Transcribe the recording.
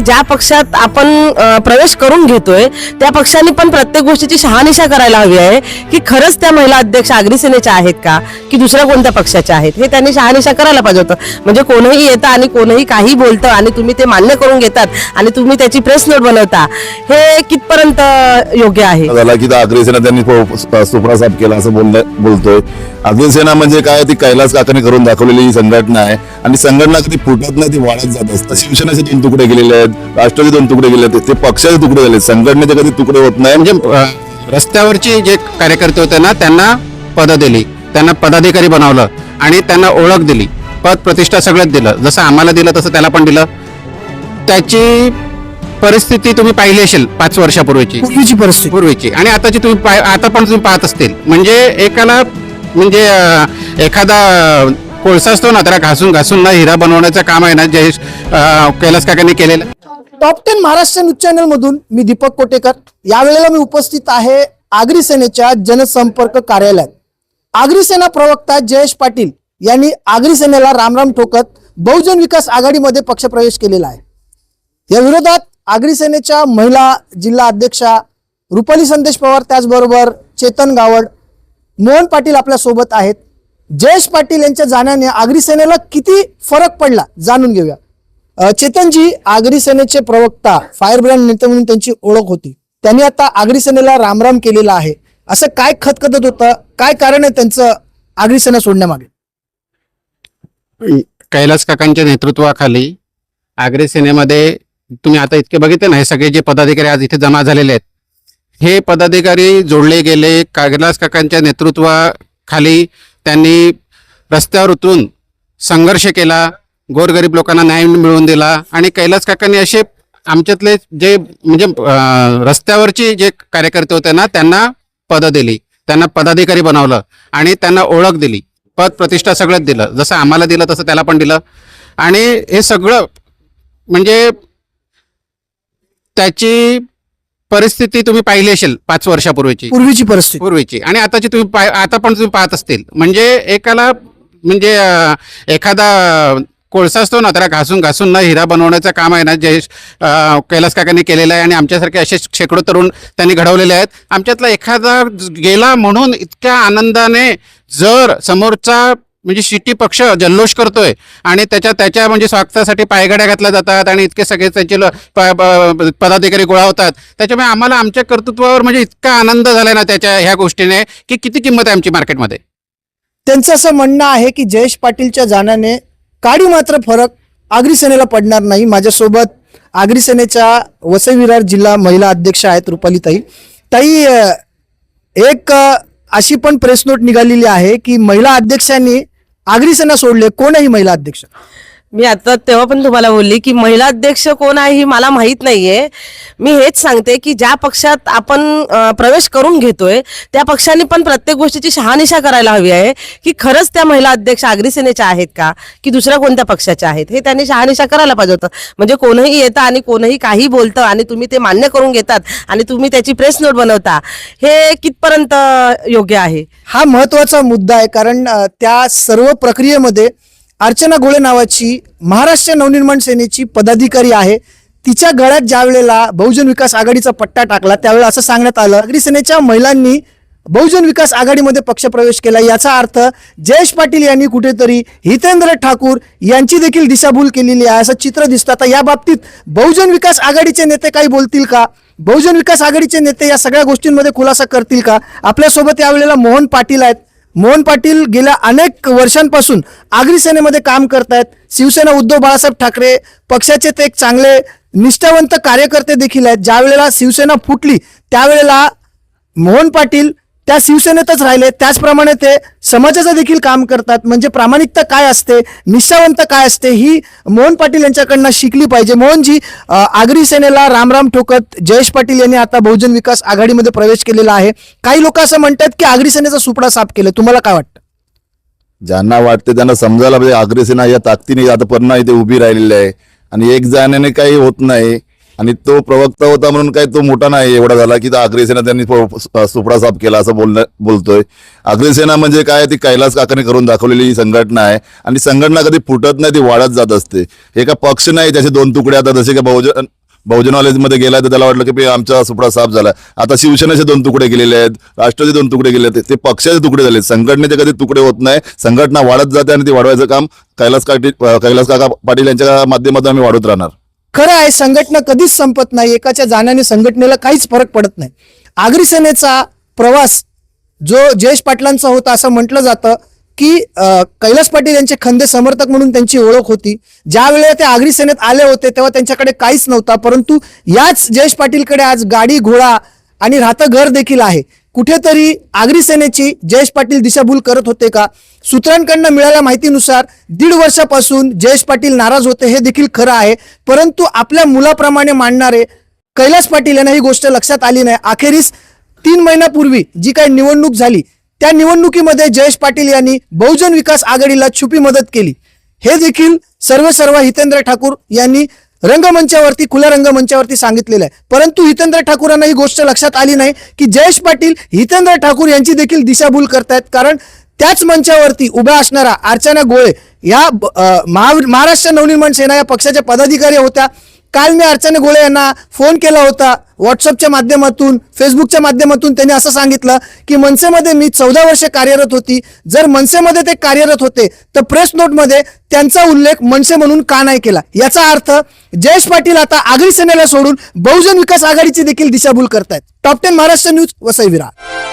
ज्या पक्षात आपण प्रवेश करून घेतोय त्या पक्षांनी पण प्रत्येक गोष्टीची शहानिशा करायला हवी आहे की खरंच त्या महिला अध्यक्ष आगरी सेनेच्या आहेत का की दुसऱ्या कोणत्या पक्षाच्या आहेत हे त्यांनी शहानिशा करायला पाहिजे होतं. म्हणजे कोणीही येतं आणि कोणीही काही बोलतं आणि तुम्ही ते मान्य करून घेतात आणि तुम्ही त्याची प्रेस नोट बनवता, हे कितपर्यंत योग्य आहे? झाला की आगरी सेना त्यांनी सुपडा साफ केला असं बोलतोय. आगरी सेना म्हणजे काय, ती कैलास काकाने करून दाखवलेली ही संघटना आहे आणि संघटना कधी फुटत नाही, ती वाढत जात असतात. शिवसेनेचे 2 तुकडे गेलेले आहेत, राष्ट्रवादी 2 तुकडे गेले आहेत, ते पक्षाचे तुकडे झाले, संघटनेचे कधी तुकडे होत नाही. म्हणजे रस्त्यावरचे जे कार्यकर्ते होते ना त्यांना पद दिली, त्यांना पदाधिकारी बनवलं आणि त्यांना ओळख दिली, पद प्रतिष्ठा सगळंच दिलं. जसं आम्हाला दिलं तसं त्याला पण दिलं. त्याची परिस्थिती तुम्ही पाहिली असेल 5 वर्षापूर्वीची, पूर्वीची आणि आताची तुम्ही आता पण तुम्ही पाहत असतील. म्हणजे एकाला म्हणजे एखादा कोळसा असतो ना, त्याला घासून घासून ना हिरा बनवण्याचं काम आहे ना जयेश कैलास काकांनी केलेलं. टॉप 10 महाराष्ट्र न्यूज चॅनल मधून मी दीपक कोटेकर. यावेळेला मी उपस्थित आहे आगरी सेनेच्या जनसंपर्क कार्यालयात. आगरी सेना प्रवक्ता जयेश पाटील यांनी आगरी सेनेला रामराम ठोकत बहुजन विकास आघाडीमध्ये पक्षप्रवेश केलेला आहे. या विरोधात आगरी सेनेच्या महिला जिल्हा अध्यक्षा रुपाली संदेश पवार, त्याचबरोबर चेतन गावड, मोहन पाटील आपल्या सोबत आहेत. जयेश पाटील यांच्या जाण्याने आगरी सेनेला किती फरक पडला जाणून घेऊया. चेतनजी, आगरी सेनेचे प्रवक्ता, फायर ब्रँड नेते म्हणून त्यांची ओळख होती, त्यांनी आता आगरी सेनेला रामराम केलेला आहे. असं काय खतखतत होतं, काय कारण आहे त्यांचं आगरी सेना सोडण्यामागे? कैलास काकांच्या नेतृत्वाखाली आगरी सेनेमध्ये तुम्ही आता इतके बघितले ना, हे सगळे जे पदाधिकारी आज इथे जमा झालेले आहेत, हे पदाधिकारी जोडले गेले कैलास काकांच्या नेतृत्वाखाली. त्यांनी रस्त्यावर उतरून संघर्ष केला, गोरगरीब लोकांना न्याय मिळवून दिला आणि कैलास काकांनी असे आमच्यातले जे म्हणजे रस्त्यावरचे जे कार्यकर्ते होते ना त्यांना पद दिली, त्यांना पदाधिकारी बनवलं आणि त्यांना ओळख दिली, पद प्रतिष्ठा सगळंच दिलं. जसं आम्हाला दिलं तसं त्याला पण दिलं. आणि हे सगळं म्हणजे त्याची परिस्थिती तुम्ही पाहिली असेल 5 वर्षापूर्वीची, पूर्वीची आणि आताची तुम्ही आता पण तुम्ही पाहत असतील. म्हणजे एकाला म्हणजे एखादा कोळसा असतो ना, त्याला घासून घासून ना हिरा बनवण्याचं काम आहे ना जयेश कैलास काकांनी केलेलं आहे आणि आमच्यासारखे असे शेकडो तरुण त्यांनी घडवलेले आहेत. आमच्यातला एखादा गेला म्हणून इतक्या आनंदाने जर समोरचा म्हणजे शिटी पक्ष जल्लोष करतोय आणि त्याच्या म्हणजे स्वागतासाठी पायगाड्या घातल्या जातात आणि इतके सगळे त्यांचे पदाधिकारी गोळा होतात, त्याच्यामुळे आम्हाला आमच्या कर्तृत्वावर म्हणजे इतका आनंद झालाय ना त्याच्या ह्या गोष्टीने की किती किंमत आहे आमची मार्केटमध्ये. त्यांचं असं म्हणणं आहे की जयेश पाटीलच्या जाण्याने काडी मात्र फरक आगरी सेनेला पडणार नाही. माझ्यासोबत आगरी सेनेच्या वसई विरार जिल्हा महिला अध्यक्ष आहेत रुपाली ताई. एक अशी पण प्रेस नोट निघालेली आहे की महिला अध्यक्षांनी आगरी सेना सोडले. कोण आहे महिला अध्यक्ष? मी आता तेव्हा पण तुम्हाला बोलली की महिला अध्यक्ष कोण आहे ही मला माहित नाहीये. मी हेच सांगते की ज्या पक्षात आपण प्रवेश करून घेतोय त्या पक्षांनी पण प्रत्येक गोष्टीची शहानिशा करायला हवी आहे की खरंच त्या महिला अध्यक्ष आगरी सेनेच्या आहेत का की दुसऱ्या कोणत्या पक्षाच्या आहेत, हे त्यांनी शहानिशा करायला पाहिजे होतं. म्हणजे कोणीही येतं आणि कोणीही काही बोलतं आणि तुम्ही ते मान्य करून घेतात आणि तुम्ही त्याची प्रेस नोट बनवता, हे कितपर्यंत योग्य आहे? हा महत्वाचा मुद्दा आहे. कारण त्या सर्व प्रक्रियेमध्ये अर्चना गोळे नावाची महाराष्ट्र नवनिर्माण सेनेची पदाधिकारी आहे. तिच्या गळ्यात ज्या वेळेला बहुजन विकास आघाडीचा पट्टा टाकला त्यावेळेला असं सांगण्यात आलं आगरी सेनेच्या महिलांनी बहुजन विकास आघाडीमध्ये पक्षप्रवेश केला. याचा अर्थ जयेश पाटील यांनी कुठेतरी हितेंद्र ठाकूर यांची देखील दिशाभूल केलेली आहे असं चित्र दिसतं. आता या बाबतीत बहुजन विकास आघाडीचे नेते काही बोलतील का? बहुजन विकास आघाडीचे नेते या सगळ्या गोष्टींमध्ये खुलासा करतील का? आपल्यासोबत यावेळेला मोहन पाटील आहेत. मोहन पाटील गेल्या अनेक वर्षांपासून आगरी सेनेमध्ये काम करतायत. शिवसेना उद्धव बाळासाहेब ठाकरे पक्षाचे ते एक चांगले निष्ठावंत कार्यकर्ते देखील आहेत. ज्या वेळेला शिवसेना फुटली त्यावेळेला मोहन पाटील त्या शिवसेनेतच राहिले. त्याचप्रमाणे ते समाजाचं देखील काम करतात. म्हणजे प्रामाणिकता काय असते, निष्ठावंत काय असते, ही मोहन पाटील यांच्याकडनं शिकली पाहिजे. मोहनजी, आगरी सेनेला रामराम ठोकत जयेश पाटील यांनी आता बहुजन विकास आघाडीमध्ये प्रवेश केलेला आहे. काही लोक असं म्हणतात की आगरी सेनेचा सुपडा साफ केलं, तुम्हाला काय वाटतं? ज्यांना वाटते त्यांना समजायला पाहिजे आगरी सेना या ताकदीने आता पुन्हा इथे उभी राहिलेली आहे आणि एक जाण्याने काही होत नाही. आणि तो प्रवक्ता होता म्हणून काय तो मोठा नाही एवढा झाला की आगरी सेना त्यांनी सुपडा साफ केला असं बोलतोय. आगरी सेना म्हणजे काय ती कैलास काकाने करून दाखवलेली संघटना आहे आणि संघटना कधी फुटत नाही, ती वाढत जात असते. हे का पक्ष नाही त्याचे दोन तुकडे, आता जसे की बहुजनवालेमध्ये गेला तर त्याला वाटलं की आमचा सुपडा साफ झाला. आता शिवसेनेचे दोन तुकडे गेलेले आहेत, राष्ट्राचे दोन तुकडे गेले आहेत, ते पक्षाचे तुकडे झाले. संघटनेचे कधी तुकडे होत नाही, संघटना वाढत जाते आणि ती वाढवायचं काम कैलास काका पाटील यांच्या माध्यमातून आम्ही वाढवत राहणार. खरं आहे, संघटना कधीच संपत नाही. एकाच्या जाण्याने संघटनेला काहीच फरक पडत नाही. आगरी सेनेचा प्रवास जो जयेश पाटलांचा होता असं म्हटलं जातं की कैलास पाटील यांचे खंदे समर्थक म्हणून त्यांची ओळख होती. ज्या वेळेला ते आगरी सेनेत आले होते तेव्हा त्यांच्याकडे काहीच नव्हता, परंतु याच जयेश पाटीलकडे आज गाडी, घोडा आणि राहतं घर देखील आहे. कुठेतरी आगरी सेनेची जयेश पाटील दिशाभूल करत होते का? सूत्रांकडनं मिळालेल्या माहितीनुसार 1.5 वर्षापासून जयेश पाटील नाराज होते, हे देखील खरं आहे. परंतु आपल्या मुलाप्रमाणे मांडणारे कैलास पाटील यांना ही गोष्ट लक्षात आली नाही. अखेरीस 3 महिन्यापूर्वी जी काही निवडणूक झाली त्या निवडणुकीमध्ये जयेश पाटील यांनी बहुजन विकास आघाडीला छुपी मदत केली. हे देखील सर्व हितेंद्र ठाकूर यांनी रंगमंचावरती, खुल्या रंगमंचावरती सांगितलेलं आहे. परंतु हितेंद्र ठाकूरांना ही गोष्ट लक्षात आली नाही की जयेश पाटील हितेंद्र ठाकूर यांची देखील दिशाभूल करतायत. कारण त्याच मंचावरती उभ्या असणारा अर्चना गोळे या महाराष्ट्र नवनिर्माण सेना या पक्षाच्या पदाधिकारी होत्या. काल मी अर्चना गोळे यांना फोन केला होता व्हॉट्सअपच्या माध्यमातून, फेसबुकच्या माध्यमातून. त्यांनी असं सांगितलं की मनसेमध्ये मी 14 वर्ष कार्यरत होती. जर मनसेमध्ये ते कार्यरत होते तर प्रेस नोटमध्ये त्यांचा उल्लेख मनसे म्हणून का नाही केला? याचा अर्थ जयेश पाटील आता आगरी सेनेला सोडून बहुजन विकास आघाडीची देखील दिशाभूल करतायत. Top 10 Maharashtra news, Vasai Virar.